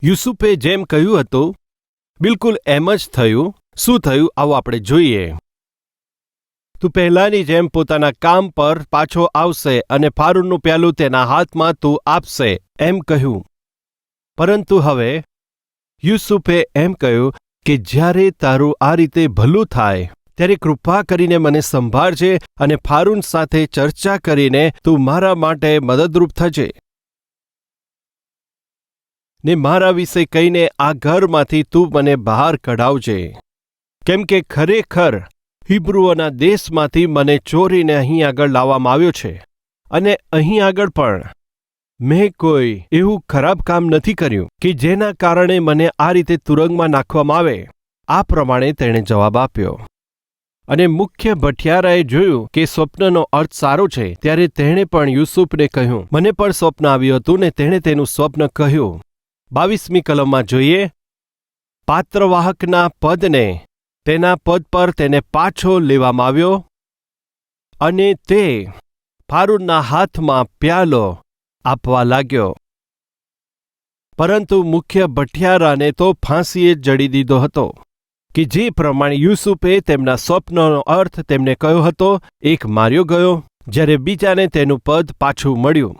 યુસુફે જેમ કહ્યું હતું બિલકુલ એમ જ થયું. શું થયું આવો આપણે જોઈએ. તું પહેલાની જેમ પોતાના કામ પર પાછો આવશે અને ફારૂનનું પ્યાલું તેના હાથમાં તું આપશે એમ કહ્યું. પરંતુ હવે યુસુફે એમ કહ્યું કે જ્યારે તારું આ રીતે ભલું થાય ત્યારે કૃપા કરીને મને સંભાળજે અને ફારૂન સાથે ચર્ચા કરીને તું મારા માટે મદદરૂપ થજે ને મારા વિશે કહીને આ ઘરમાંથી તું મને બહાર કઢાવજે, કેમ કે ખરેખર હિબ્રુઓના દેશમાંથી મને ચોરીને અહીં આગળ લાવવામાં આવ્યો છે અને અહીં આગળ પણ મેં કોઈ એવું ખરાબ કામ નથી કર્યું કે જેના કારણે મને આ રીતે તુરંગમાં નાખવામાં આવે. આ પ્રમાણે તેણે જવાબ આપ્યો. અને મુખ્ય ભઠિયારાએ જોયું કે સ્વપ્નનો અર્થ સારો છે ત્યારે તેણે પણ યુસુફને કહ્યું, મને પણ સ્વપ્ન આવ્યું હતું ને તેણે તેનું સ્વપ્ન કહ્યું. 22મી કલમમાં જોઈએ, પાત્રવાહકના પદને તેના પદ પર તેને પાછો લેવામાં આવ્યો અને તે ફારૂનના હાથમાં પ્યાલો આપવા લાગ્યો. પરંતુ મુખ્ય ભઠિયારાને તો ફાંસીએ જ જડી દીધો હતો કે જે પ્રમાણે યુસુફે તેમના સ્વપ્નનો અર્થ તેમને કહ્યો હતો. એક માર્યો ગયો જ્યારે બીજાને તેનું પદ પાછું મળ્યું.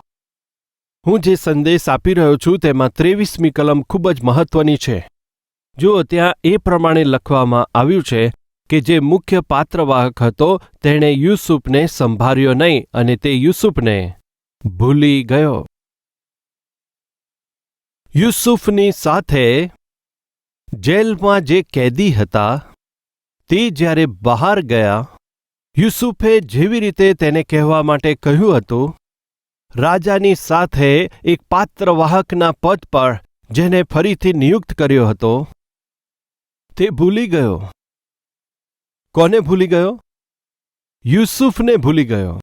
હું જે સંદેશ આપી રહ્યો છું તેમાં 23મી કલમ ખૂબ જ મહત્વની છે. જુઓ, ત્યાં એ પ્રમાણે લખવામાં આવ્યું છે કે જે મુખ્ય પાત્રવાહક હતો તેણે યુસુફને સંભાળ્યો નહીં અને તે યુસુફને ભૂલી ગયો. યુસુફની સાથે જેલમાં જે કેદી હતા તે જ્યારે બહાર ગયા, યુસુફે જેવી રીતે તેને કહેવા માટે કહ્યું હતું, રાજાની સાથે એક પાત્રવાહકના પદ પર જેને ફરીથી નિયુક્ત કર્યો હતો તે ભૂલી ગયો. કોને ભૂલી ગયો? યુસુફને ભૂલી ગયો.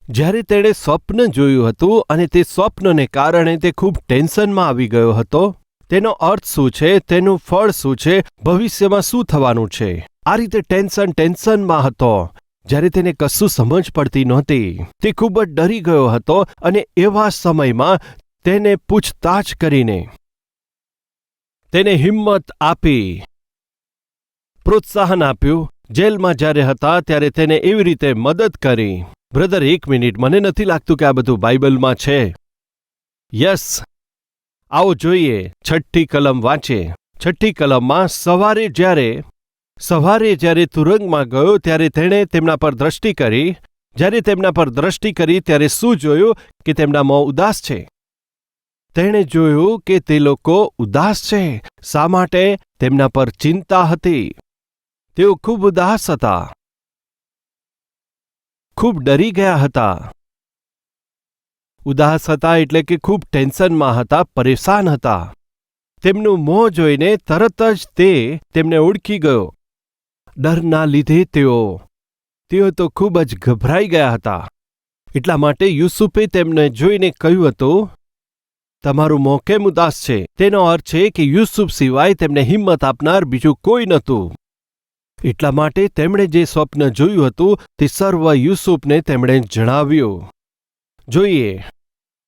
જ્યારે તેણે સ્વપ્ન જોયું હતું અને તે સ્વપ્નને કારણે તે ખૂબ ટેન્શનમાં આવી ગયો હતો. તેનો અર્થ શું છે, તેનું ફળ શું છે, ભવિષ્યમાં શું થવાનું છે, આ રીતે ટેન્શનમાં હતો. જ્યારે તેને કશું સમજ પડતી નહોતી, તે ખૂબ જ ડરી ગયો હતો અને એવા સમયમાં તેને પૂછતાછ કરીને તેને હિંમત આપી, પ્રોત્સાહન આપ્યું. જેલમાં જ્યારે હતા ત્યારે તેને એવી રીતે મદદ કરી. બ્રધર, 1 મિનિટ, મને નથી લાગતું કે આ બધું બાઇબલમાં છે. યસ, આવો જોઈએ. 6ઠ્ઠી કલમ વાંચે. 6ઠ્ઠી કલમમાં સવારે જ્યારે તુરંગમાં ગયો ત્યારે તેણે તેમના પર દ્રષ્ટિ કરી. જ્યારે તેમના પર દ્રષ્ટિ કરી ત્યારે શું જોયું કે તેમના મોં ઉદાસ છે. તેણે જોયું કે તે લોકો ઉદાસ છે. શા માટે? તેમના પર ચિંતા હતી. તેઓ ખૂબ ઉદાસ હતા, ખૂબ ડરી ગયા હતા. ઉદાસ હતા એટલે કે ખૂબ ટેન્શનમાં હતા, પરેશાન હતા. તેમનું મોં જોઈને તરત જ તે તેમને ઓળખી ગયો. ડરના લીધે તેઓ તો ખૂબ જ ગભરાઈ ગયા હતા. એટલા માટે યુસુફે તેમને જોઈને કહ્યું હતું, તમારું મોં કેમ ઉદાસ છે? તેનો અર્થ છે કે યુસુફ સિવાય તેમને હિંમત આપનાર બીજું કોઈ નહોતું. એટલા માટે તેમણે જે સ્વપ્ન જોયું હતું તે સર્વ યુસુફને તેમણે જણાવ્યું. જોઈએ,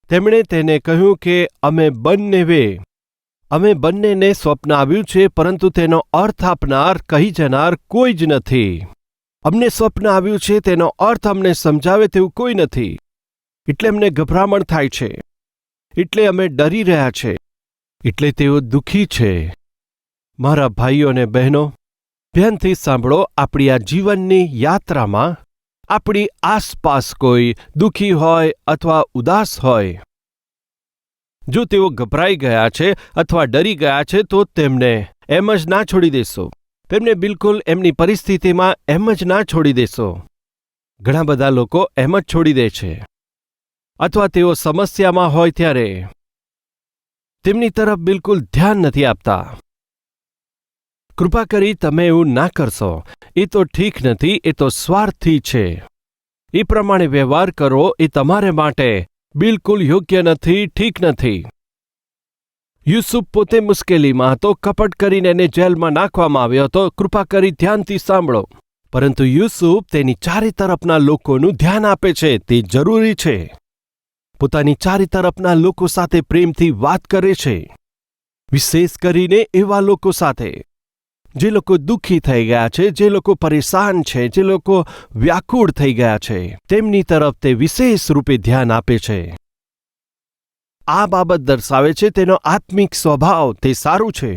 તેમણે તેને કહ્યું કે અમે બંનેને સ્વપ્ન આવ્યું છે, પરંતુ તેનો અર્થ આપનાર કહી જનાર કોઈ જ નથી. અમને સ્વપ્ન આવ્યું છે તેનો અર્થ અમને સમજાવે તેવું કોઈ નથી. એટલે અમને ગભરામણ થાય છે, એટલે અમે ડરી રહ્યા છે, એટલે તેઓ દુઃખી છે. મારા ભાઈઓ અને બહેનો, ધ્યાનથી સાંભળો. આપણી આ જીવનની યાત્રામાં આપણી આસપાસ કોઈ દુઃખી હોય અથવા ઉદાસ હોય, જો તેઓ ગભરાઈ ગયા છે અથવા ડરી ગયા છે તો તેમને એમ જ ના છોડી દેશો. તેમને બિલકુલ એમની પરિસ્થિતિમાં એમ જ ના છોડી દેશો. ઘણા બધા લોકો એમ જ છોડી દે છે, અથવા તેઓ સમસ્યામાં હોય ત્યારે તેમની તરફ બિલકુલ ધ્યાન નથી આપતા. કૃપા કરી તમે એવું ના કરશો. એ તો ઠીક નથી, એ તો સ્વાર્થી છે. એ પ્રમાણે વ્યવહાર કરો એ તમારે માટે બિલકુલ યોગ્ય નથી, ઠીક નથી. યુસુફ પોતે મુશ્કેલીમાં હતો. કપટ કરીને એને જેલમાં નાખવામાં આવ્યો હતો. કૃપા કરી ધ્યાનથી સાંભળો. પરંતુ યુસુફ તેની ચારે તરફના લોકોનું ધ્યાન આપે છે. તે જરૂરી છે. પોતાની ચારે તરફના લોકો સાથે પ્રેમથી વાત કરે છે, વિશેષ કરીને એવા લોકો સાથે જે લોકો દુઃખી થઈ ગયા છે, જે લોકો પરેશાન છે, જે લોકો વ્યાકુળ થઈ ગયા છે, તેમની તરફ તે વિશેષ રૂપે ધ્યાન આપે છે. આ બાબત દર્શાવે છે તેનો આત્મિક સ્વભાવ તે સારું છે,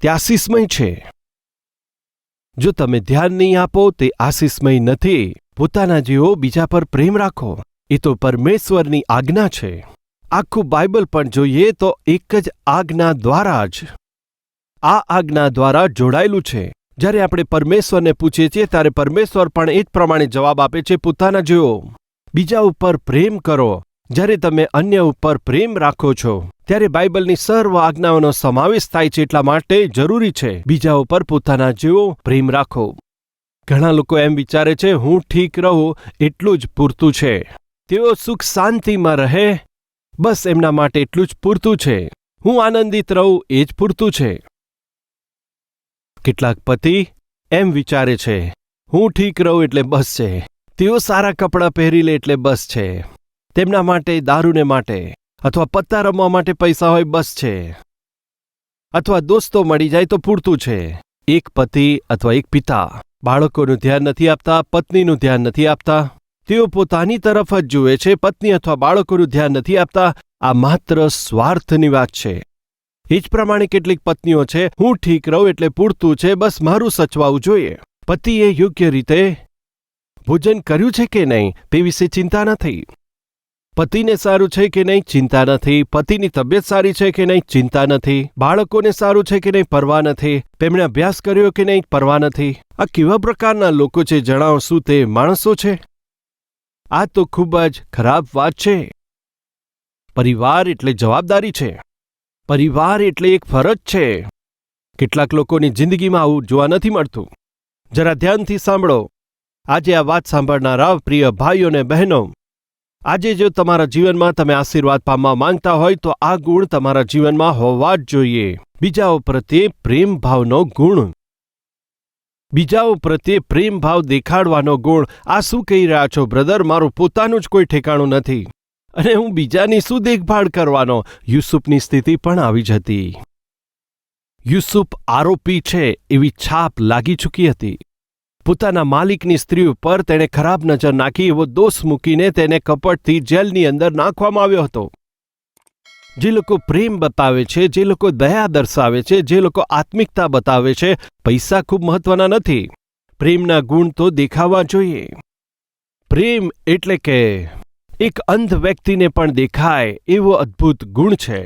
તે આશીષમય છે. જો તમે ધ્યાન નહીં આપો તે આશીષમય નથી. પોતાના જેવો બીજા પર પ્રેમ રાખો, એ તો પરમેશ્વરની આજ્ઞા છે. આખું બાઇબલ પણ જોઈએ તો એક જ આજ્ઞા દ્વારા જ આ આજ્ઞા દ્વારા જોડાયેલું છે. જ્યારે આપણે પરમેશ્વરને પૂછીએ છીએ ત્યારે પરમેશ્વર પણ એ જ પ્રમાણે જવાબ આપે છે, પોતાના જેવો બીજા ઉપર પ્રેમ કરો. જ્યારે તમે અન્ય ઉપર પ્રેમ રાખો છો ત્યારે બાઇબલની સર્વ આજ્ઞાઓનો સમાવેશ થાય છે. એટલા માટે જરૂરી છે બીજા ઉપર પોતાના જેવો પ્રેમ રાખો. ઘણા લોકો એમ વિચારે છે હું ઠીક રહું એટલું જ પૂરતું છે, તેઓ સુખ શાંતિમાં રહે બસ એમના માટે એટલું જ પૂરતું છે, હું આનંદિત રહું એ જ પૂરતું છે. કેટલાક પતિ એમ વિચારે છે હું ઠીક રહું એટલે બસ છે, તેઓ સારા કપડાં પહેરી લે એટલે બસ છે, તેમના માટે દારૂને માટે અથવા પત્તા રમવા માટે પૈસા હોય બસ છે, અથવા દોસ્તો મળી જાય તો પૂરતું છે. એક પતિ અથવા એક પિતા બાળકોનું ધ્યાન નથી આપતા, પત્નીનું ધ્યાન નથી આપતા, તેઓ પોતાની તરફ જ જુએ છે, પત્ની અથવા બાળકોનું ધ્યાન નથી આપતા. આ માત્ર સ્વાર્થની વાત છે. એ જ પ્રમાણે કેટલીક પત્નીઓ છે હું ઠીક રહું એટલે પૂરતું છે, બસ મારું સચવાવું જોઈએ. પતિએ યોગ્ય રીતે ભોજન કર્યું છે કે નહીં તે વિશે ચિંતા નથી, પતિને સારું છે કે નહીં ચિંતા નથી, પતિની તબિયત સારી છે કે નહીં ચિંતા નથી, બાળકોને સારું છે કે નહીં પરવા નથી, તેમણે અભ્યાસ કર્યો કે નહીં પરવા નથી. આ કેવા પ્રકારના લોકો છે જણાવો, શું તે માણસો છે? આ તો ખૂબ જ ખરાબ વાત છે. પરિવાર એટલે જવાબદારી છે, પરિવાર એટલે એક ફરજ છે. કેટલાક લોકોની જિંદગીમાં આવું જોવા નથી મળતું. જરા ધ્યાનથી સાંભળો. આજે આ વાત સાંભળનારા પ્રિય ભાઈઓ અને બહેનો, આજે જો તમારા જીવનમાં તમે આશીર્વાદ પામવા માંગતા હોય તો આ ગુણ તમારા જીવનમાં હોવા જ જોઈએ. બીજાઓ પ્રત્યે પ્રેમ ભાવનો ગુણ, બીજાઓ પ્રત્યે પ્રેમ ભાવ દેખાડવાનો ગુણ. આ શું કહી રહ્યા છો બ્રધર? મારું પોતાનું જ કોઈ ઠેકાણું નથી અને હું બીજાની શું દેખભાળ કરવાનો? યુસુફની સ્થિતિ પણ આવી જ હતી. યુસુફ આરોપી છે એવી છાપ લાગી ચૂકી હતી. પોતાના માલિકની સ્ત્રી ઉપર તેણે ખરાબ નજર નાખી એવો દોષ મૂકીને તેને કપટથી જેલની અંદર નાખવામાં આવ્યો હતો. જે લોકો પ્રેમ બતાવે છે, જે લોકો દયા દર્શાવે છે, જે લોકો આત્મિકતા બતાવે છે, પૈસા ખૂબ મહત્વના નથી. પ્રેમના ગુણ તો દેખાવા જોઈએ. પ્રેમ એટલે કે એક અંધ વ્યક્તિને પણ દેખાય એવો અદ્ભુત ગુણ છે.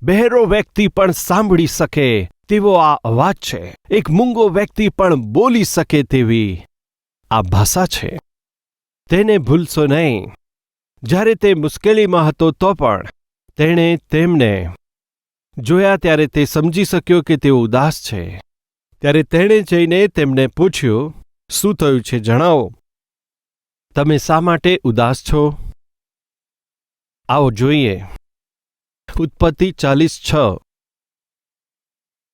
બહેરો વ્યક્તિ પણ સાંભળી શકે તેવો આ અવાજ છે. એક મૂંગો વ્યક્તિ પણ બોલી શકે તેવી આ ભાષા છે. તેને ભૂલશો નહીં. જ્યારે તે મુશ્કેલીમાં હતો તો પણ તેણે તેમને જોયા ત્યારે તે સમજી શક્યો કે તેઓ ઉદાસ છે. ત્યારે તેણે જઈને તેમને પૂછ્યું, શું થયું છે જણાવો, તમે શા માટે ઉદાસ છો? આવો જોઈએ. ઉત્પત્તિ 40:6.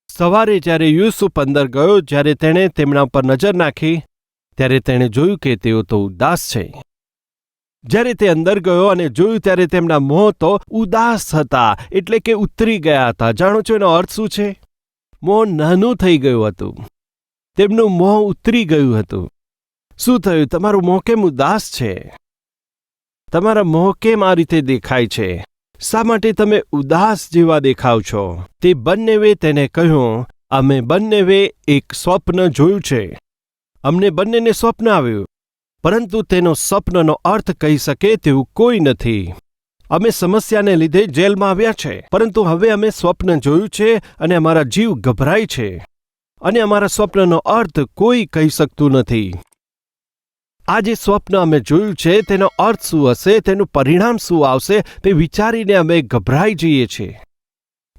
સવારે જ્યારે યુસુફ અંદર ગયો, જ્યારે તેણે તેમના પર નજર નાખી ત્યારે તેણે જોયું કે તેઓ તો ઉદાસ છે. જ્યારે તે અંદર ગયો અને જોયું ત્યારે તેમના મોં તો ઉદાસ હતા, એટલે કે ઉતરી ગયા હતા. જાણો છો એનો અર્થ શું છે? મોં નાનું થઈ ગયું હતું, તેમનું મોં ઉતરી ગયું હતું. શું થયું? તમારું મોં કેમ ઉદાસ છે? તમારા મોં કેમ આ રીતે દેખાય છે? શા માટે તમે ઉદાસ જેવા દેખાવ છો? તે બંનેવે તેને કહ્યું, અમે બંનેવે એક સ્વપ્ન જોયું છે. અમને બંનેને સ્વપ્ન આવ્યું, પરંતુ તેનો સ્વપ્નનો અર્થ કહી શકે તેવું કોઈ નથી. અમે સમસ્યાને લીધે જેલમાં આવ્યા છે, પરંતુ હવે અમે સ્વપ્ન જોયું છે અને અમારા જીવ ગભરાય છે અને અમારા સ્વપ્નનો અર્થ કોઈ કહી શકતું નથી. આ જે સ્વપ્ન અમે જોયું છે તેનો અર્થ શું હશે, તેનું પરિણામ શું આવશે તે વિચારીને અમે ગભરાઈ જઈએ છીએ.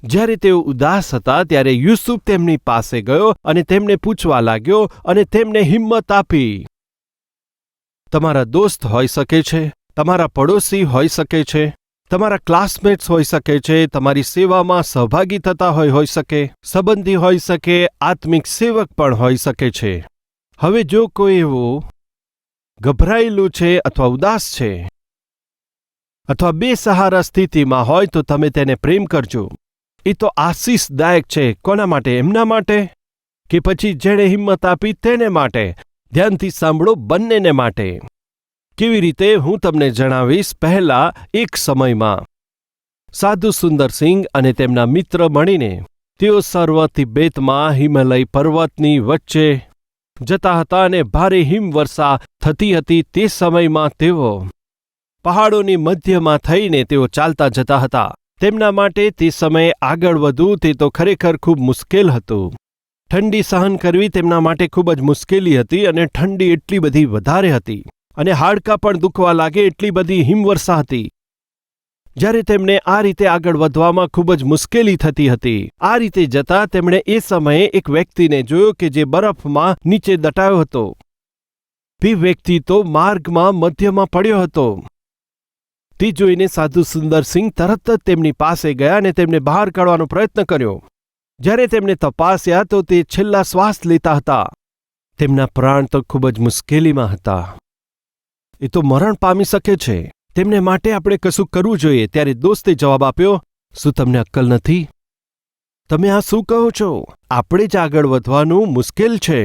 જ્યારે તેઓ ઉદાસ હતા ત્યારે યુસુફ તેમની પાસે ગયો અને તેમને પૂછવા લાગ્યો અને તેમને હિંમત આપી. તમારા દોસ્ત હોઈ શકે છે, તમારા પડોશી હોઈ શકે છે, તમારા ક્લાસમેટ્સ હોઈ શકે છે, તમારી સેવામાં સહભાગી થતા હોઈ શકે, સંબંધી હોઈ શકે, આત્મિક સેવક પણ હોઈ શકે છે. હવે જો કોઈ એવું ગભરાયેલું છે અથવા ઉદાસ છે અથવા બેસહારા સ્થિતિમાં હોય તો તમે તેને પ્રેમ કરજો. એ તો આશીષદાયક છે. કોના માટે? એમના માટે કે પછી જેણે હિંમત આપી તેને માટે? ધ્યાનથી સાંભળો, બંનેને માટે. કેવી રીતે? હું તમને જણાવીશ. પહેલા એક સમયમાં સાધુ સુંદરસિંહ અને તેમના મિત્ર મળીને તેઓ સર્વ તિબેતમાં હિમાલય પર્વતની વચ્ચે જતા હતા અને ભારે હિમવર્ષા થતી હતી. તે સમયમાં તેઓ પહાડોની મધ્યમાં થઈને તેઓ ચાલતા જતા હતા. તેમના માટે તે સમયે આગળ વધવું તે તો ખરેખર ખૂબ મુશ્કેલ હતું. ઠંડી સહન કરવી તેમના માટે ખૂબ જ મુશ્કેલી હતી અને ઠંડી એટલી બધી વધારે હતી અને હાડકાં પણ દુખવા લાગે એટલી બધી હિમવર્ષા હતી. જ્યારે તેમને આ રીતે આગળ વધવામાં ખૂબ જ મુશ્કેલી થતી હતી. આ રીતે જતા તેમણે એ સમયે એક વ્યક્તિને જોયો કે જે બરફમાં નીચે દટાયો હતો. તે વ્યક્તિ તો માર્ગમાં મધ્યમાં પડ્યો હતો. તે જોઈને સાધુ સુંદરસિંહ તરત જ તેમની પાસે ગયા અને તેમને બહાર કાઢવાનો પ્રયત્ન કર્યો. જ્યારે તેમને તપાસ્યા તો તે છેલ્લા શ્વાસ લેતા હતા. તેમના પ્રાણ તો ખૂબ જ મુશ્કેલીમાં હતા. એ તો મરણ પામી શકે છે. તેમને માટે આપણે કશું કરવું જોઈએ. ત્યારે દોસ્તે જવાબ આપ્યો, શું તમને અક્કલ નથી? તમે આ શું કહો છો? આપણે જ આગળ વધવાનું મુશ્કેલ છે.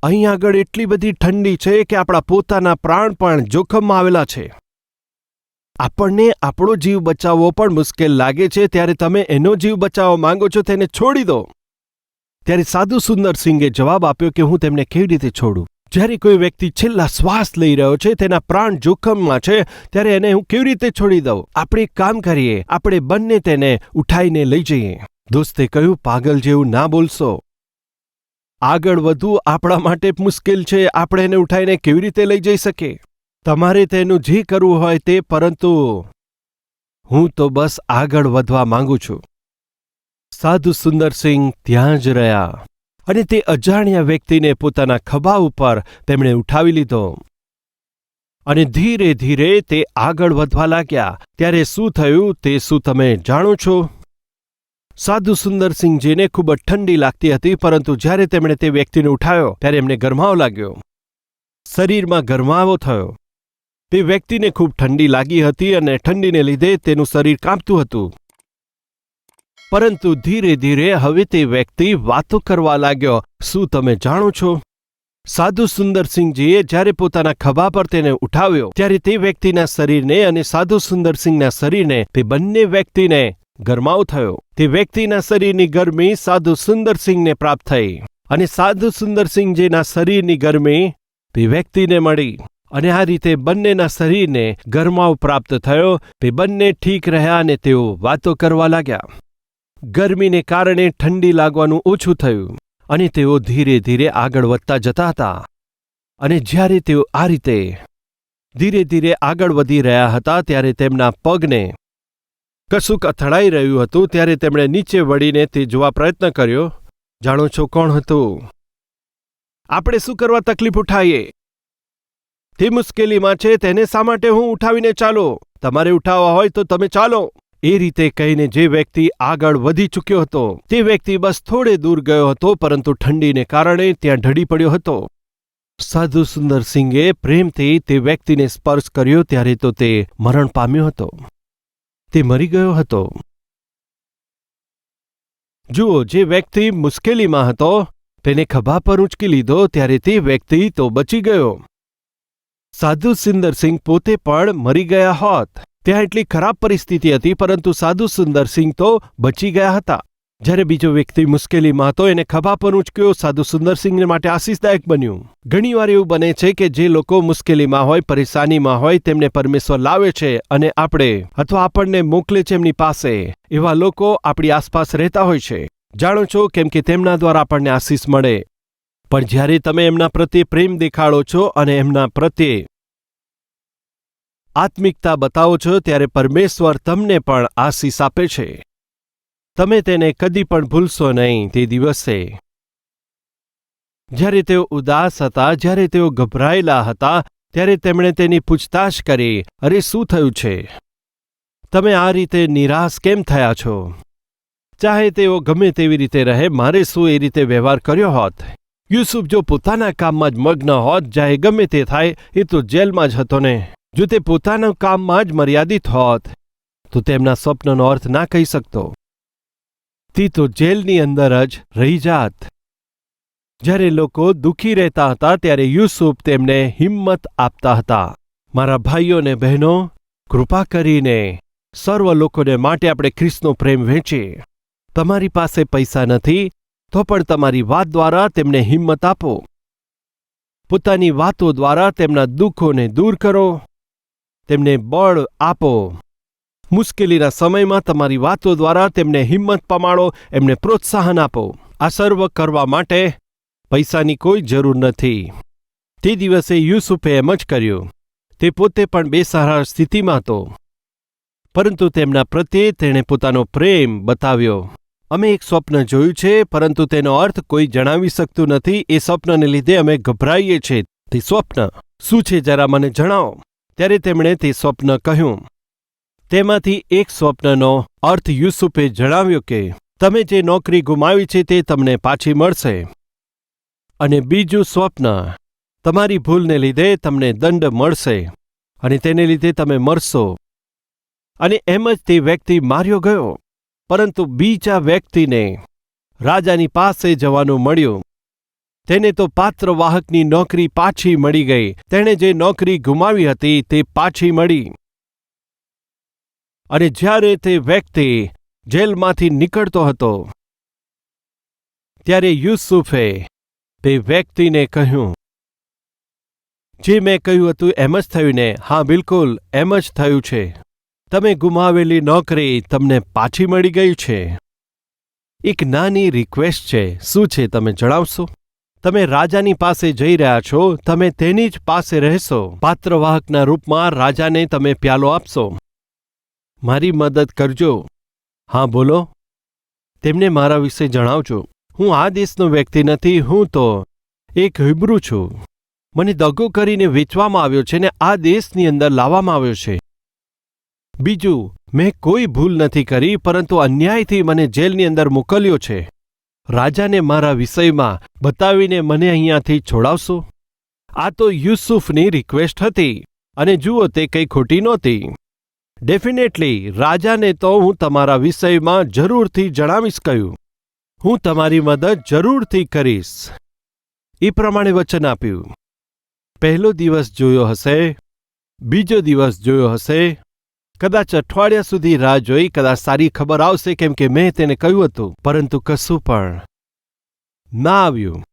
અહીં આગળ એટલી બધી ઠંડી છે કે આપણા પોતાના પ્રાણ પણ જોખમમાં આવેલા છે. આપણને આપણો જીવ બચાવવો પણ મુશ્કેલ લાગે છે. ત્યારે તમે એનો જીવ બચાવવા માંગો છો, તેને છોડી દો. ત્યારે સાધુ સુંદરસિંહે જવાબ આપ્યો કે હું તેમને કેવી રીતે છોડું? જ્યારે કોઈ વ્યક્તિ છેલ્લા શ્વાસ લઈ રહ્યો છે, તેના પ્રાણ જોખમમાં છે, ત્યારે એને હું કેવી રીતે છોડી દઉં? આપણે એક કામ કરીએ, આપણે બંને તેને ઉઠાઈને લઈ જઈએ. દોસ્તે કહ્યું, પાગલ જેવું ના બોલશો. આગળ વધવું આપણા માટે મુશ્કેલ છે. આપણે એને ઉઠાઈને કેવી રીતે લઈ જઈ શકીએ? તમારે તેનું જે કરવું હોય તે, પરંતુ હું તો બસ આગળ વધવા માંગુ છું. સાધુ સુંદરસિંહ ત્યાં જ રહ્યા અને તે અજાણ્યા વ્યક્તિને પોતાના ખભા ઉપર તેમણે ઉઠાવી લીધો અને ધીરે ધીરે તે આગળ વધવા લાગ્યા. ત્યારે શું થયું તે શું તમે જાણો છો? સાધુ સુંદરસિંહજીને ખૂબ જ ઠંડી લાગતી હતી, પરંતુ જ્યારે તેમણે તે વ્યક્તિને ઉઠાવ્યો ત્યારે એમને ગરમાવો લાગ્યો. શરીરમાં ગરમાવો થયો. તે વ્યક્તિને ખૂબ ઠંડી લાગી હતી અને ઠંડીને લીધે તેનું શરીર કાંપતું હતું. પરંતુ ધીરે ધીરે હવે તે વ્યક્તિ વાતો કરવા લાગ્યો. શું તમે જાણો છો? સાધુ સુંદરસિંહજીએ જ્યારે પોતાના ખભા પર તેને ઉઠાવ્યો ત્યારે તે વ્યક્તિના શરીરને અને સાધુ સુંદરસિંહના શરીરને, તે બંને વ્યક્તિને ગરમાવો થયો. તે વ્યક્તિના શરીરની ગરમી સાધુ સુંદરસિંહને પ્રાપ્ત થઈ અને સાધુ સુંદરસિંહજીના શરીરની ગરમી તે વ્યક્તિને મળી અને આ રીતે બંનેના શરીરને ગરમાવો પ્રાપ્ત થયો. તે બંને ઠીક રહ્યા અને તેઓ વાતો કરવા લાગ્યા. ગરમીને કારણે ઠંડી લાગવાનું ઓછું થયું અને તેઓ ધીરે ધીરે આગળ વધતા જતા હતા. અને જ્યારે તેઓ આ રીતે ધીરે ધીરે આગળ વધી રહ્યા હતા ત્યારે તેમના પગને કશુંક અથડાઈ રહ્યું હતું. ત્યારે તેમણે નીચે વળીને તે જોવા પ્રયત્ન કર્યો. જાણો છો કોણ હતું? આપણે શું કરવા તકલીફ ઉઠાવીએ? તે મુશ્કેલીમાં છે, તેને શા માટે હું ઉઠાવીને ચાલો? તમારે ઉઠાવવા હોય તો તમે ચાલો. એ રીતે કહીને જે વ્યક્તિ આગળ વધી ચૂક્યો હતો તે વ્યક્તિ બસ થોડે દૂર ગયો હતો, પરંતુ ઠંડીને કારણે ત્યાં ઢળી પડ્યો હતો. સાધુ સુંદરસિંહે પ્રેમથી તે વ્યક્તિને સ્પર્શ કર્યો ત્યારે તો તે મરણ પામ્યો હતો. તે મરી ગયો હતો. જુઓ, જે વ્યક્તિ મુશ્કેલીમાં હતો તેને ખભા પર ઉંચકી લીધો ત્યારે તે વ્યક્તિ તો બચી ગયો. સાધુ સુંદરસિંહ પોતે પણ મરી ગયા હોત. ત્યાં એટલી ખરાબ પરિસ્થિતિ હતી, પરંતુ સાધુ સુંદરસિંહ તો બચી ગયા હતા. જ્યારે બીજો વ્યક્તિ મુશ્કેલીમાં હતો એને ખભા પર ઉંચક્યો. સાધુ સુંદરસિંહને માટે આશીષદાયક બન્યું. ઘણીવાર એવું બને છે કે જે લોકો મુશ્કેલીમાં હોય, પરેશાનીમાં હોય, તેમને પરમેશ્વર લાવે છે અને આપણે અથવા આપણને મોકલે છે એમની પાસે. એવા લોકો આપણી આસપાસ રહેતા હોય છે. જાણો છો, કેમ કે તેમના દ્વારા આપણને આશીષ મળે. પણ જ્યારે તમે એમના પ્રત્યે પ્રેમ દેખાડો છો અને એમના પ્રત્યે આત્મિકતા બતાવો છો ત્યારે પરમેશ્વર તમને પણ આશીષ આપે છે. તમે તેને કદી પણ ભૂલશો નહીં. તે દિવસે જ્યારે તેઓ ઉદાસ હતા, જ્યારે તેઓ ગભરાયેલા હતા, ત્યારે તેમણે તેની પૂછતાછ કરી, અરે શું થયું છે? તમે આ રીતે નિરાશ કેમ થયા છો? ચાહે તેઓ ગમે તેવી રીતે રહે, મારે શું એ રીતે વ્યવહાર કર્યો હોત? યુસુફ જો પોતાના કામમાં જ મગ્ન હોત, ચાહે ગમે તે થાય, એ તો જેલમાં જ હતો ને. જો તે પોતાના કામમાં જ મર્યાદિત હોત તો તેમના સ્વપ્નનો અર્થ ના કહી શકતો. તે તો જેલની અંદર જ રહી જાત. જ્યારે લોકો દુઃખી રહેતા હતા ત્યારે યુસુફ તેમને હિંમત આપતા હતા. મારા ભાઈઓ અને બહેનો, કૃપા કરીને સર્વ લોકોને માટે આપણે ખ્રિસ્તનો પ્રેમ વહેંચીએ. તમારી પાસે પૈસા નથી તો પણ તમારી વાત દ્વારા તેમને હિંમત આપો. પોતાની વાતો દ્વારા તેમના દુઃખોને દૂર કરો. તેમને બળ આપો. મુશ્કેલીના સમયમાં તમારી વાતો દ્વારા તેમને હિંમત પમાડો, એમને પ્રોત્સાહન આપો. આ સર્વ કરવા માટે પૈસાની કોઈ જરૂર નથી. તે દિવસે યુસુફે એમ જ કર્યું. તે પોતે પણ બેસહારા સ્થિતિમાં હતો, પરંતુ તેમના પ્રત્યે તેણે પોતાનો પ્રેમ બતાવ્યો. અમે એક સ્વપ્ન જોયું છે, પરંતુ તેનો અર્થ કોઈ જણાવી શકતું નથી. એ સ્વપ્નને લીધે અમે ગભરાઈએ છીએ. તે સ્વપ્ન શું છે જરા મને જણાવો. ત્યારે તેમણે તે સ્વપ્ન કહ્યું. તેમાંથી એક સ્વપ્નનો અર્થ યુસુફે જણાવ્યો કે તમે જે નોકરી ગુમાવી છે તે તમને પાછી મળશે. અને બીજું સ્વપ્ન, તમારી ભૂલને લીધે તમને દંડ મળશે અને તેને લીધે તમે મરશો. અને એમ જ તે વ્યક્તિ માર્યો ગયો. પરંતુ બીજા વ્યક્તિને રાજાની પાસે જવાનું મળ્યું. તેને તો પાત્રવાહકની નોકરી પાછી મળી ગઈ. તેણે જે નોકરી ગુમાવી હતી તે પાછી મળી. અને જ્યારે તે વ્યક્તિ જેલમાંથી નીકળતો હતો ત્યારે યુસુફે તે વ્યક્તિને કહ્યું, જે મેં કહ્યું હતું એમ જ થયું ને? હા, બિલકુલ એમ જ થયું છે. તમે ગુમાવેલી નોકરી તમને પાછી મળી ગઈ છે. એક નાની રિક્વેસ્ટ છે. શું છે તમે જણાવશો? તમે રાજાની પાસે જઈ રહ્યા છો. તમે તેની જ પાસે રહેશો. પાત્રવાહકના રૂપમાં રાજાને તમે પ્યાલો આપશો. મારી મદદ કરજો. હા, બોલો. તેમને મારા વિશે જણાવજો. હું આ દેશનો વ્યક્તિ નથી. હું તો એક હિબ્રુ છું. મને દગો કરીને વેચવામાં આવ્યો છે ને આ દેશની અંદર લાવવામાં આવ્યો છે. બીજું, મેં કોઈ ભૂલ નથી કરી, પરંતુ અન્યાયથી મને જેલની અંદર મોકલ્યો છે. રાજાને મારા વિષયમાં બતાવીને મને અહીંયાથી છોડાવશો? આ તો યુસુફની રિક્વેસ્ટ હતી. અને જુઓ, તે કંઈ ખોટી નહોતી. ડેફિનેટલી રાજાને તો હું તમારા વિષયમાં જરૂરથી જણાવીશ કહ્યું. હું તમારી મદદ જરૂરથી કરીશ. એ પ્રમાણે વચન આપ્યું. પહેલો દિવસ જોયો હશે, બીજો દિવસ જોયો હશે, કદાચ અઠવાડિયા સુધી રાહ જોઈ. કદાચ સારી ખબર આવશે, કેમ કે મેં તેને કહ્યું હતું. પરંતુ કશું પણ ના આવ્યું.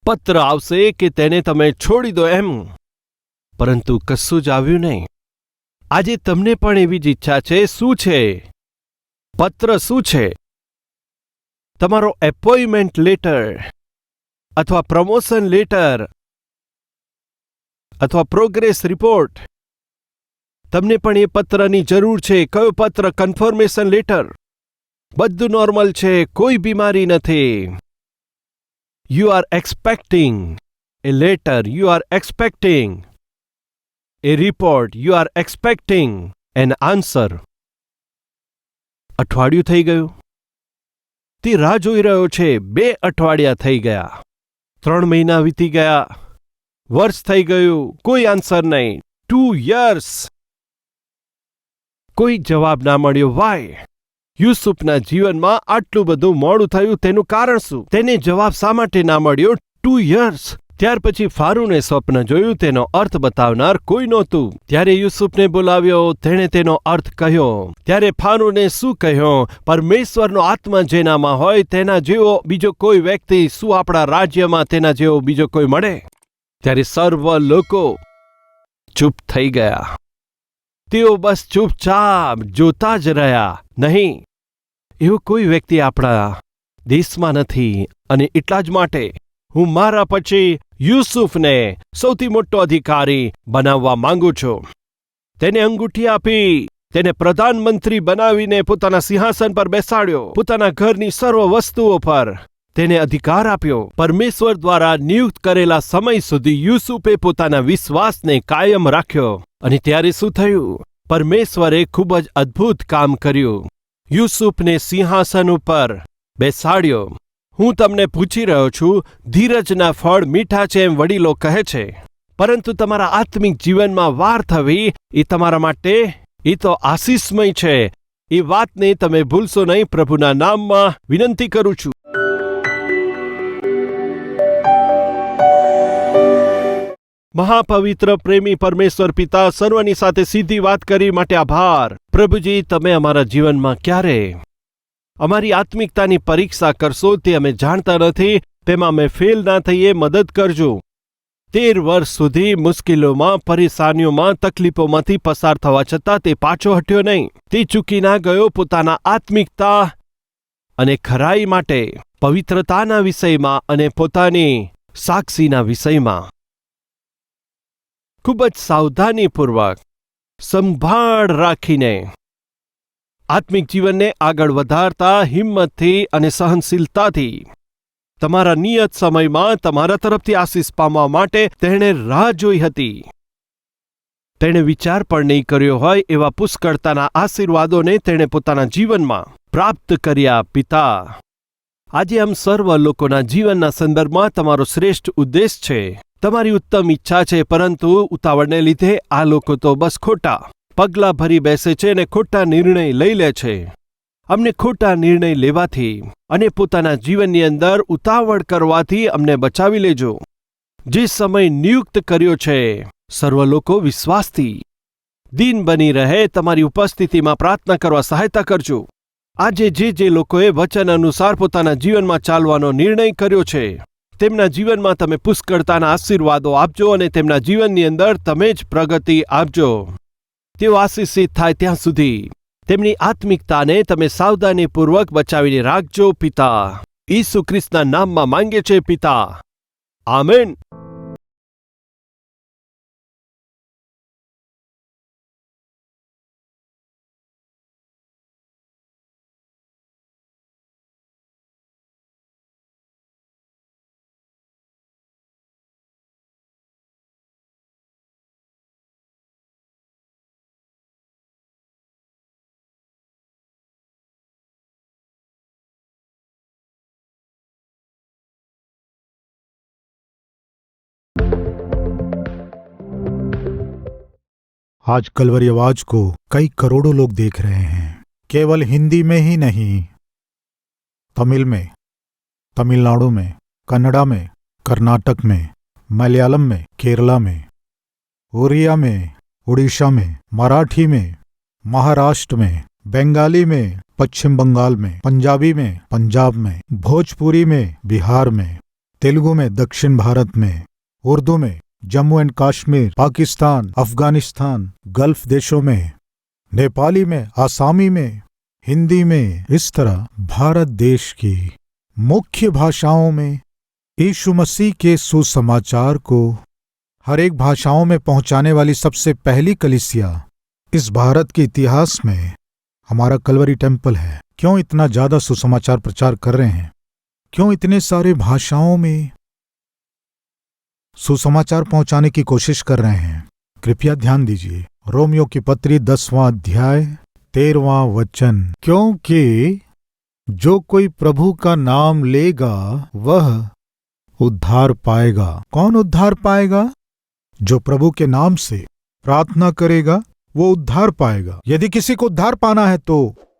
પત્ર આવશે કે તેને તમે છોડી દો એમ, પરંતુ કશું જ આવ્યું નહીં. આજે તમને પણ એવી જ ઈચ્છા છે. શું છે પત્ર? શું છે? તમારો એપોઇન્ટમેન્ટ લેટર અથવા પ્રમોશન લેટર અથવા પ્રોગ્રેસ રિપોર્ટ. તમને પણ એ પત્રની જરૂર છે. કયો પત્ર? Confirmation letter. બધું નોર્મલ છે, કોઈ બીમારી નથી. You are expecting A letter. You are expecting A report. You are expecting N answer. અઠવાડિયું થઈ ગયું. તે રાહ જોઈ રહ્યો છે. 2 અઠવાડિયા થઈ ગયા. 3 મહિના વીતી ગયા. વર્ષ થઈ ગયું. કોઈ આન્સર નહીં. 2 યર્સ. કોઈ જવાબ ના મળ્યો. વાય? યુસુફના જીવનમાં આટલું બધું મોડું થયું. તેનું કારણ શું? તેને જવાબ શા માટે ના મળ્યો? 2 યર્સ. ત્યાર પછી ફારૂને સ્વપ્ન જોયું. તેનો અર્થ બતાવનાર કોઈ નહોતું. ત્યારે યુસુફને બોલાવ્યો. તેણે તેનો અર્થ કહ્યો. ત્યારે ફારૂને શું કહ્યું? પરમેશ્વરનો આત્મા જેનામાં હોય તેના જેવો બીજો કોઈ વ્યક્તિ શું આપણા રાજ્યમાં તેના જેવો બીજો કોઈ મળે? ત્યારે સર્વ લોકો ચૂપ થઈ ગયા. તેઓ બસ ચૂપચાપ જોતા જ રહ્યા. નહીં, એવો કોઈ વ્યક્તિ આપણા દેશમાં નથી. અને એટલા જ માટે હું મારા પછી યુસુફને સૌથી મોટો અધિકારી બનાવવા માંગુ છું. તેને અંગૂઠી આપી, તેને પ્રધાનમંત્રી બનાવીને પોતાના સિંહાસન પર બેસાડ્યો. પોતાના ઘરની સર્વ વસ્તુઓ પર તેને અધિકાર આપ્યો. પરમેશ્વર દ્વારા નિયુક્ત કરેલા સમય સુધી યુસુફે પોતાના વિશ્વાસને કાયમ રાખ્યો. અને ત્યારે શું થયું? પરમેશ્વરે ખૂબ જ અદ્ભુત કામ કર્યું. યુસુફને સિંહાસન ઉપર બેસાડ્યો. હું તમને પૂછી રહ્યો છું, ધીરજના ફળ મીઠા છે એમ વડીલો કહે છે, પરંતુ તમારા આત્મિક જીવનમાં વાર થવી એ તમારા માટે એ તો આશીષમય છે. એ વાતને તમે ભૂલશો નહીં. પ્રભુના નામમાં વિનંતી કરું છું. મહાપવિત્ર પ્રેમી પરમેશ્વર પિતા, સર્વની સાથે સીધી વાત કરી માટે આભાર. પ્રભુજી, તમે અમારા જીવનમાં ક્યારે અમારી આત્મિકતાની પરીક્ષા કરશો તે અમે જાણતા નથી. તેમાં અમે ફેલ ના થઈએ, મદદ કરજો. 13 વર્ષ સુધી મુશ્કેલીઓમાં, પરેશાનીઓમાં, તકલીફોમાંથી પસાર થવા છતાં તે પાછો હટ્યો નહીં. તે ચૂકી ના ગયો પોતાના આત્મિકતા અને ખરાઈ માટે, પવિત્રતાના વિષયમાં અને પોતાની સાક્ષીના વિષયમાં ખૂબ જ સાવધાનીપૂર્વક સંભાળ રાખીને આત્મિક જીવનને આગળ વધારતા હિંમતથી અને સહનશીલતાથી તમારા નિયત સમયમાં તમારા તરફથી આશીષ પામવા માટે તેણે રાહ જોઈ હતી. તેણે વિચાર પણ નહીં કર્યો હોય એવા પુષ્કળતાના આશીર્વાદોને તેણે પોતાના જીવનમાં પ્રાપ્ત કર્યા. પિતા, આજે આમ સર્વ લોકોના જીવનના સંદર્ભમાં તમારો શ્રેષ્ઠ ઉદ્દેશ છે, તમારી ઉત્તમ ઈચ્છા છે, પરંતુ ઉતાવળને લીધે આ લોકો તો બસ ખોટા પગલાં ભરી બેસે છે અને ખોટા નિર્ણય લઈ લે છે. અમને ખોટા નિર્ણય લેવાથી અને પોતાના જીવનની અંદર ઉતાવળ કરવાથી અમને બચાવી લેજો. જે સમય નિયુક્ત કર્યો છે, સર્વ લોકો વિશ્વાસથી દીન બની રહે તમારી ઉપસ્થિતિમાં પ્રાર્થના કરવા સહાયતા કરજો. આજે જે લોકોએ વચન અનુસાર પોતાના જીવનમાં ચાલવાનો નિર્ણય કર્યો છે, તેમના જીવનમાં તમે પુષ્કળતાના આશીર્વાદો આપજો અને તેમના જીવનની અંદર તમે જ પ્રગતિ આપજો. તેઓ આશીષિત થાય ત્યાં સુધી તેમની આત્મિકતાને તમે સાવધાનીપૂર્વક બચાવીને રાખજો. પિતા, ઈસુ ખ્રિસ્તના નામમાં માંગે છે પિતા. આમેન. आज कलवरी आवाज को कई करोड़ों लोग देख रहे हैं, केवल हिंदी में ही नहीं, तमिल में, तमिलनाडु में, कन्नड़ा में, कर्नाटक में, मलयालम में, केरला में, ओरिया में, उड़ीसा में, मराठी में, महाराष्ट्र में, बंगाली में, पश्चिम बंगाल में, पंजाबी में, पंजाब में, भोजपुरी में, बिहार में, तेलुगु में, दक्षिण भारत में, उर्दू में, जम्मू एंड कश्मीर, पाकिस्तान, अफगानिस्तान, गल्फ देशों में, नेपाली में, आसामी में, हिंदी में, इस तरह भारत देश की मुख्य भाषाओं में यीशु मसीह के सुसमाचार को हर एक भाषाओं में पहुंचाने वाली सबसे पहली कलीसिया इस भारत के इतिहास में हमारा कलवरी टेम्पल है। क्यों इतना ज्यादा सुसमाचार प्रचार कर रहे हैं? क्यों इतने सारे भाषाओं में सुसमाचार पहुंचाने की कोशिश कर रहे हैं? कृपया ध्यान दीजिए, रोमियो की पत्री 10वां अध्याय 13वां वचन, क्योंकि जो कोई प्रभु का नाम लेगा वह उद्धार पाएगा। कौन उद्धार पाएगा? जो प्रभु के नाम से प्रार्थना करेगा वो उद्धार पाएगा। यदि किसी को उद्धार पाना है तो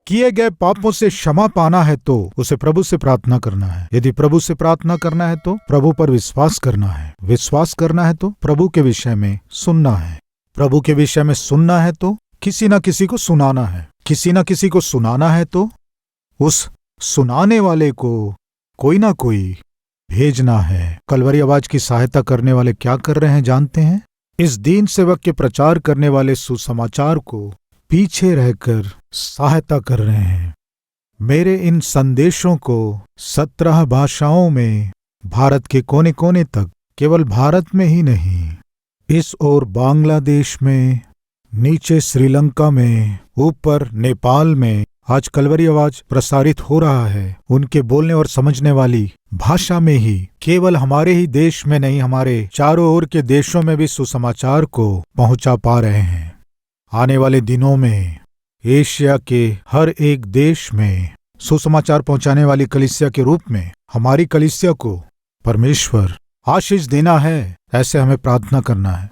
किए गए पापों से क्षमा पाना है तो उसे प्रभु से प्रार्थना करना है। यदि प्रभु से प्रार्थना करना है तो प्रभु पर विश्वास करना है। विश्वास करना है तो प्रभु के विषय में सुनना है। प्रभु के विषय में सुनना है तो किसी न किसी को सुनाना है। किसी न किसी को सुनाना है तो उस सुनाने वाले को कोई ना कोई भेजना है। कलवरी आवाज की सहायता करने वाले क्या कर रहे हैं जानते हैं? इस दीन सेवक के प्रचार करने वाले सुसमाचार को पीछे रहकर सहायता कर रहे हैं। मेरे इन संदेशों को 17 भाषाओं में भारत के कोने कोने तक, केवल भारत में ही नहीं, इस ओर बांग्लादेश में, नीचे श्रीलंका में, ऊपर नेपाल में आज कलवरी आवाज प्रसारित हो रहा है। उनके बोलने और समझने वाली भाषा में ही, केवल हमारे ही देश में नहीं, हमारे चारों ओर के देशों में भी सुसमाचार को पहुंचा पा रहे हैं। आने वाले दिनों में एशिया के हर एक देश में सुसमाचार पहुंचाने वाली कलीसिया के रूप में हमारी कलीसिया को परमेश्वर आशीष देना है, ऐसे हमें प्रार्थना करना है।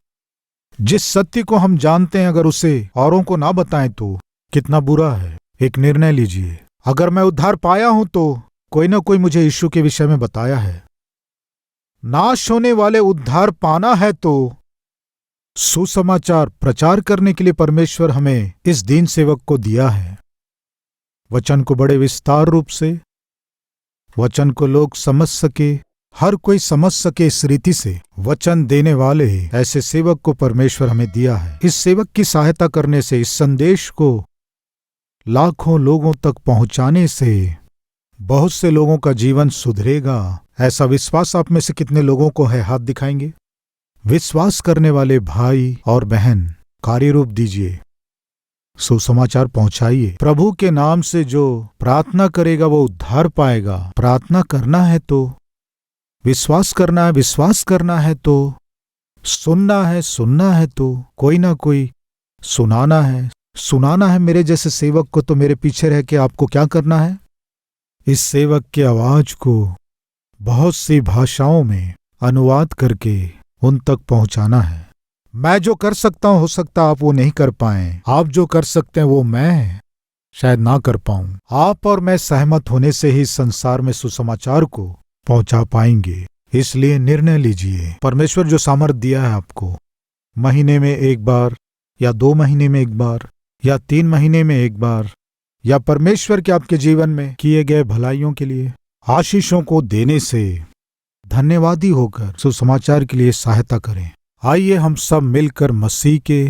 जिस सत्य को हम जानते हैं अगर उसे औरों को ना बताएं तो कितना बुरा है। एक निर्णय लीजिए, अगर मैं उद्धार पाया हूं तो कोई ना कोई मुझे यीशु के विषय में बताया है। नाश होने वाले उद्धार पाना है तो सुसमाचार प्रचार करने के लिए परमेश्वर हमें इस दीन सेवक को दिया है। वचन को बड़े विस्तार रूप से, वचन को लोग समझ सके, हर कोई समझ सके इस रीति से वचन देने वाले ऐसे सेवक को परमेश्वर हमें दिया है। इस सेवक की सहायता करने से, इस संदेश को लाखों लोगों तक पहुंचाने से बहुत से लोगों का जीवन सुधरेगा। ऐसा विश्वास आप में से कितने लोगों को है? हाथ दिखाएंगे। विश्वास करने वाले भाई और बहन कार्य रूप दीजिए, सुसमाचार पहुंचाइए। प्रभु के नाम से जो प्रार्थना करेगा वो उद्धार पाएगा। प्रार्थना करना है तो विश्वास करना है, विश्वास करना है तो सुनना है, सुनना है तो कोई ना कोई सुनाना है, सुनाना है। मेरे जैसे सेवक को तो मेरे पीछे रह के आपको क्या करना है? इस सेवक की आवाज को बहुत सी भाषाओं में अनुवाद करके उन तक पहुंचाना है। मैं जो कर सकता हूं, हो सकता आप वो नहीं कर पाएं। आप जो कर सकते हैं वो मैं शायद ना कर पाऊं। आप और मैं सहमत होने से ही संसार में सुसमाचार को पहुंचा पाएंगे। इसलिए निर्णय लीजिए। परमेश्वर जो सामर्थ दिया है आपको, महीने में एक बार या 2 महीने में एक बार या 3 महीने में एक बार, या परमेश्वर के आपके जीवन में किए गए भलाइयों के लिए आशीषों को देने से धन्यवादी होकर सुसमाचार के लिए सहायता करें। आइए हम सब मिलकर मसीह के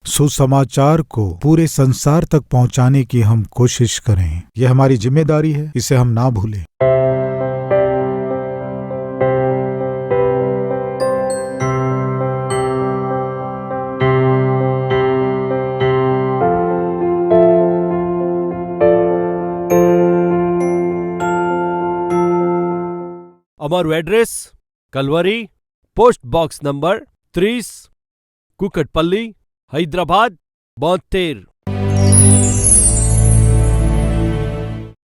सुसमाचार को पूरे संसार तक पहुंचाने की हम कोशिश करें। यह हमारी जिम्मेदारी है, इसे हम ना भूलें। અમારું address Calvary, post box number 30, Kukatpally, Hyderabad 72.